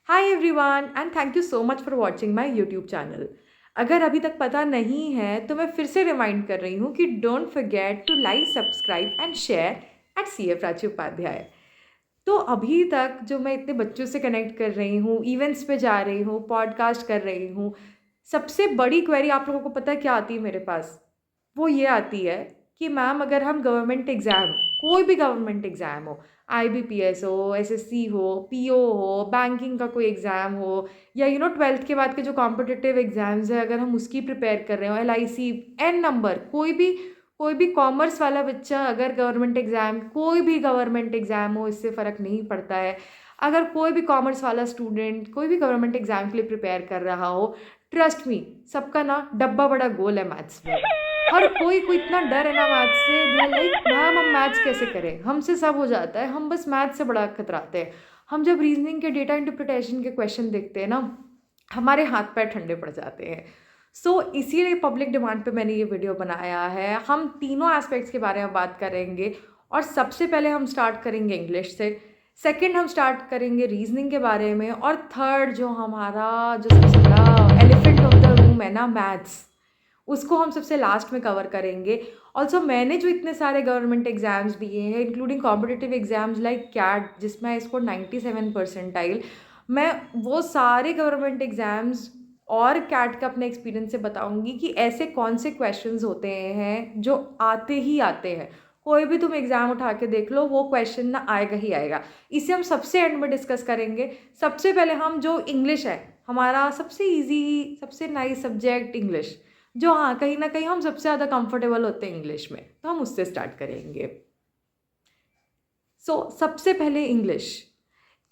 Hi everyone and thank you so much for watching my YouTube channel. अगर अभी तक पता नहीं है तो मैं फिर से रिमाइंड कर रही हूँ कि don't forget to like subscribe and share at C A Prachi Upadhyay. तो अभी तक जो मैं इतने बच्चों से कनेक्ट कर रही हूँ, इवेंट्स पे जा रही हूँ, पॉडकास्ट कर रही हूँ, सबसे बड़ी क्वेरी आप लोगों को पता है क्या आती है मेरे पास? वो ये आती है कि मैम अगर हम गवर्नमेंट एग्ज़ाम, कोई भी गवर्नमेंट एग्ज़ाम हो, आईबीपीएस हो, एसएससी हो, पीओ हो, बैंकिंग का कोई एग्ज़ाम हो, या 12th के बाद के जो कॉम्पिटिटिव एग्ज़ाम्स है अगर हम उसकी प्रिपेयर कर रहे हो, एलआईसी, एन नंबर, कोई भी कॉमर्स वाला बच्चा अगर गवर्नमेंट एग्ज़ाम, कोई भी गवर्नमेंट एग्ज़ाम हो, इससे फ़र्क नहीं पड़ता है। अगर कोई भी कॉमर्स वाला स्टूडेंट कोई भी गवर्नमेंट एग्ज़ाम के लिए प्रिपेयर कर रहा हो, ट्रस्ट मी, सबका ना डब्बा बड़ा गोल है मैथ्स में। हर कोई को इतना डर है ना मैथ्स से, दे आर लाइक मैम हम मैथ्स कैसे करें, हमसे सब हो जाता है, हम बस मैथ्स से बड़ा खतराते हैं। हम जब रीजनिंग के डेटा इंटरप्रिटेशन के क्वेश्चन देखते हैं ना, हमारे हाथ पैर ठंडे पड़ जाते हैं। सो इसीलिए पब्लिक डिमांड पे मैंने ये वीडियो बनाया है। हम तीनों एस्पेक्ट्स के बारे में बात करेंगे और सबसे पहले हम स्टार्ट करेंगे इंग्लिश से, सेकंड हम स्टार्ट करेंगे रीजनिंग के बारे में, और थर्ड जो हमारा जो सबसे बड़ा एलिफेंट ऑफ द रूम है ना, मैथ्स, उसको हम सबसे लास्ट में कवर करेंगे। ऑल्सो मैंने जो इतने सारे गवर्नमेंट एग्जाम्स दिए हैं, including competitive exams like CAT, जिसमें आई स्कोर 97 परसेंटाइल, मैं वो सारे गवर्नमेंट एग्जाम्स और कैट का अपने एक्सपीरियंस से बताऊंगी कि ऐसे कौन से क्वेश्चंस होते हैं जो आते ही आते हैं। कोई भी तुम एग्जाम उठा के देख लो, वो क्वेश्चन ना आएगा ही आएगा। इसे हम सबसे एंड में डिस्कस करेंगे। सबसे पहले हम जो इंग्लिश है, हमारा सबसे इजी सबसे नाइस सब्जेक्ट इंग्लिश, जो हाँ कहीं ना कहीं हम सबसे ज़्यादा कंफर्टेबल होते हैं इंग्लिश में, तो हम उससे स्टार्ट करेंगे। सबसे पहले इंग्लिश।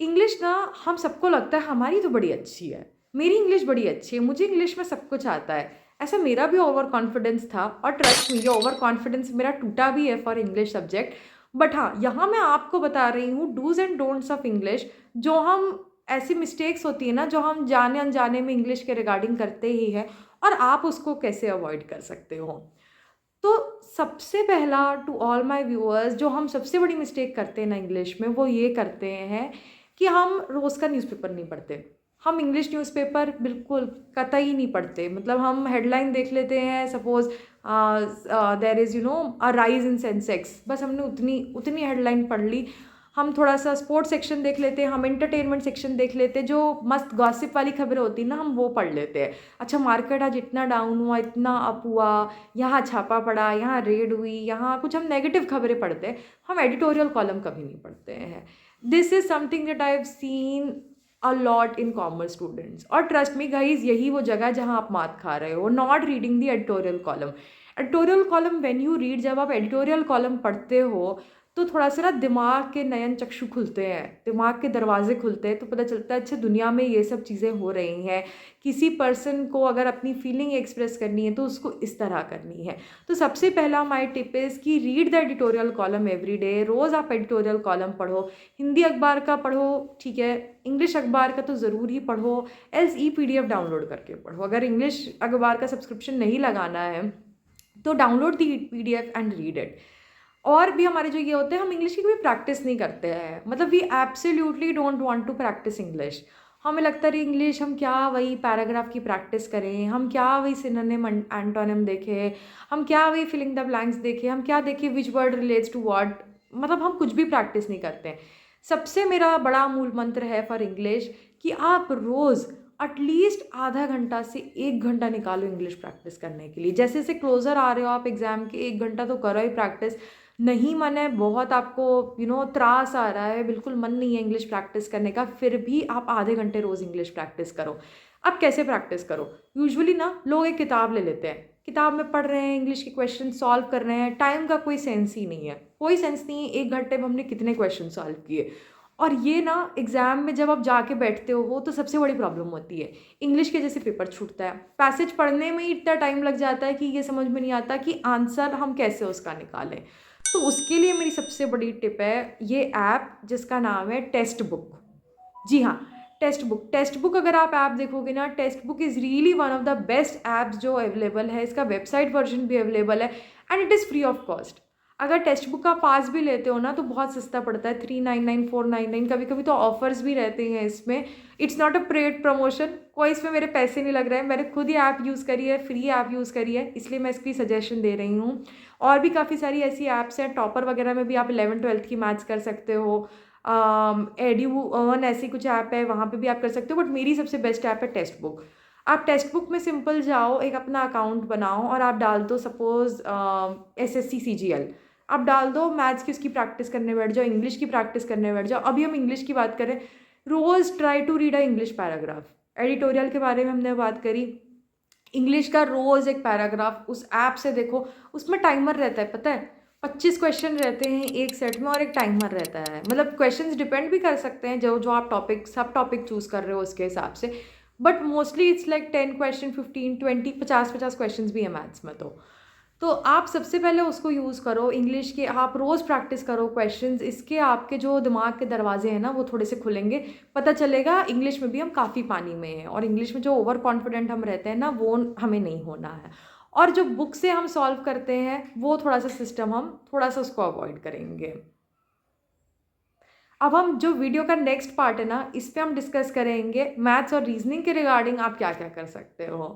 इंग्लिश ना हम सबको लगता है हमारी तो बड़ी अच्छी है, मेरी इंग्लिश बड़ी अच्छी है, मुझे इंग्लिश में सब कुछ आता है। ऐसा मेरा भी ओवर कॉन्फिडेंस था, और ट्रस्ट मी ये ओवर कॉन्फिडेंस मेरा टूटा भी है फॉर इंग्लिश सब्जेक्ट। बट हाँ, यहाँ मैं आपको बता रही हूँ dos and don'ts of English. जो हम ऐसी मिस्टेक्स होती है ना, जो हम जाने अनजाने में इंग्लिश के रिगार्डिंग करते ही हैं, और आप उसको कैसे अवॉइड कर सकते हो। तो सबसे पहला, टू ऑल माय व्यूअर्स, जो हम सबसे बड़ी मिस्टेक करते हैं ना इंग्लिश में, वो ये करते हैं कि हम रोज़ का न्यूज़पेपर नहीं पढ़ते। हम इंग्लिश न्यूज़पेपर बिल्कुल कतई नहीं पढ़ते। मतलब हम हेडलाइन देख लेते हैं, suppose there is a rise in Sensex, बस हमने उतनी उतनी हेडलाइन पढ़ ली। हम थोड़ा सा स्पोर्ट्स सेक्शन देख लेते हैं, हम एंटरटेनमेंट सेक्शन देख लेते हैं, जो मस्त गॉसिप वाली खबरें होती है ना, हम वो पढ़ लेते हैं। अच्छा, मार्केट आज इतना डाउन हुआ, इतना अप हुआ, यहाँ छापा पड़ा, यहाँ रेड हुई, यहाँ कुछ हम नेगेटिव खबरें पढ़ते हैं। हम एडिटोरियल कॉलम कभी नहीं पढ़ते हैं। This is something that I have seen a lot in commerce students, और ट्रस्ट मी गाइज, यही वो जगह जहाँ आप मात खा रहे हो, not reading the editorial column. Editorial column when you read, जब आप एडिटोरियल कॉलम पढ़ते हो तो थोड़ा सा ना दिमाग के नयन चक्षु खुलते हैं, दिमाग के दरवाजे खुलते हैं, तो पता चलता है अच्छा दुनिया में ये सब चीज़ें हो रही हैं। किसी पर्सन को अगर अपनी फीलिंग एक्सप्रेस करनी है तो उसको इस तरह करनी है। तो सबसे पहला माय टिप इज़ कि read the editorial column every day. रोज़ आप एडिटोरियल कॉलम पढ़ो। हिंदी अखबार का पढ़ो, ठीक है, इंग्लिश अखबार का तो ज़रूर ही पढ़ो, एल्स ई PDF डाउनलोड करके पढ़ो। अगर इंग्लिश अखबार का सब्सक्रिप्शन नहीं लगाना है तो download the PDF and read it. और भी हमारे जो ये होते हैं, हम इंग्लिश की कभी प्रैक्टिस नहीं करते हैं। मतलब we absolutely don't want to practise English. हमें लगता है इंग्लिश हम क्या वही पैराग्राफ की प्रैक्टिस करें, हम क्या वही सिनोनिम एंटोनिम देखें, हम क्या वही फिलिंग द ब्लैंक्स देखें, हम क्या देखें which word relates to what. मतलब हम कुछ भी प्रैक्टिस नहीं करते हैं। सबसे मेरा बड़ा मूल मंत्र है फॉर इंग्लिश कि आप रोज़ एटलीस्ट आधा घंटा से 1 घंटा निकालो इंग्लिश प्रैक्टिस करने के लिए। जैसे जैसे क्लोज़र आ रहे हो आप एग्ज़ाम के, 1 घंटा तो करो ही प्रैक्टिस। नहीं मन है, बहुत आपको त्रास आ रहा है, बिल्कुल मन नहीं है इंग्लिश प्रैक्टिस करने का, फिर भी आप आधे घंटे रोज़ इंग्लिश प्रैक्टिस करो। अब कैसे प्रैक्टिस करो? यूजुअली ना लोग एक किताब ले लेते हैं, किताब में पढ़ रहे हैं, इंग्लिश के क्वेश्चन सॉल्व कर रहे हैं, टाइम का कोई सेंस ही नहीं है, कोई सेंस नहीं है 1 घंटे में हमने कितने क्वेश्चन सॉल्व किए। और ये ना एग्ज़ाम में जब आप जाके बैठते हो तो सबसे बड़ी प्रॉब्लम होती है, इंग्लिश के जैसे पेपर छूटता है, पैसेज पढ़ने में ही इतना टाइम लग जाता है कि ये समझ में नहीं आता कि आंसर हम कैसे उसका निकालें। तो उसके लिए मेरी सबसे बड़ी टिप है ये ऐप जिसका नाम है टेक्स्ट बुक। जी हाँ, टेक्स्ट बुक अगर आप ऐप देखोगे ना, text book is really one of the best apps जो अवेलेबल है। इसका वेबसाइट वर्जन भी अवेलेबल है and it is free of cost. अगर टेक्स्ट बुक का पास भी लेते हो ना तो बहुत सस्ता पड़ता है, 399 499, कभी कभी तो ऑफर्स भी रहते हैं इसमें। It's not a paid promotion, कोई इसमें मेरे पैसे नहीं लग रहे हैं, मैंने खुद ही ऐप यूज़ करी है, फ्री ऐप यूज़ करी है, इसलिए मैं इसकी सजेशन दे रही हूँ। और भी काफ़ी सारी ऐसी ऐप्स हैं, टॉपर वगैरह में भी आप 11th 12th की मैथ्स कर सकते हो। एड्यू अर्न ऐसी कुछ ऐप है, वहाँ पे भी आप कर सकते हो, बट मेरी सबसे बेस्ट ऐप है टेक्स्ट बुक। आप टेक्स्ट बुक में सिंपल जाओ, एक अपना अकाउंट बनाओ और आप डाल दो सपोज SSC CGL, आप डाल दो, मैथ्स की उसकी प्रैक्टिस करने बैठ जाओ, इंग्लिश की प्रैक्टिस करने बैठ जाओ। अभी हम इंग्लिश की बात करें, रोज़ try to read a English paragraph. Editorial के बारे में हमने बात करी, इंग्लिश का रोज़ एक पैराग्राफ उस ऐप से देखो, उसमें टाइमर रहता है, पता है 25 क्वेश्चन रहते हैं एक सेट में और एक टाइमर रहता है। मतलब क्वेश्चंस डिपेंड भी कर सकते हैं, जो जो आप टॉपिक सब टॉपिक चूज़ कर रहे हो उसके हिसाब से, but mostly it's like 10 question, 15 20 50 question भी है मैथ्स में। तो आप सबसे पहले उसको यूज़ करो, इंग्लिश के आप रोज़ प्रैक्टिस करो क्वेश्चंस, इसके आपके जो दिमाग के दरवाजे हैं ना वो थोड़े से खुलेंगे, पता चलेगा इंग्लिश में भी हम काफ़ी पानी में हैं, और इंग्लिश में जो ओवर कॉन्फिडेंट हम रहते हैं ना वो हमें नहीं होना है। और जो बुक से हम सॉल्व करते हैं वो थोड़ा सा सिस्टम हम थोड़ा सा उसको अवॉइड करेंगे। अब हम जो वीडियो का नेक्स्ट पार्ट है ना, इस पे हम डिस्कस करेंगे मैथ्स और रीजनिंग के रिगार्डिंग आप क्या क्या कर सकते हो।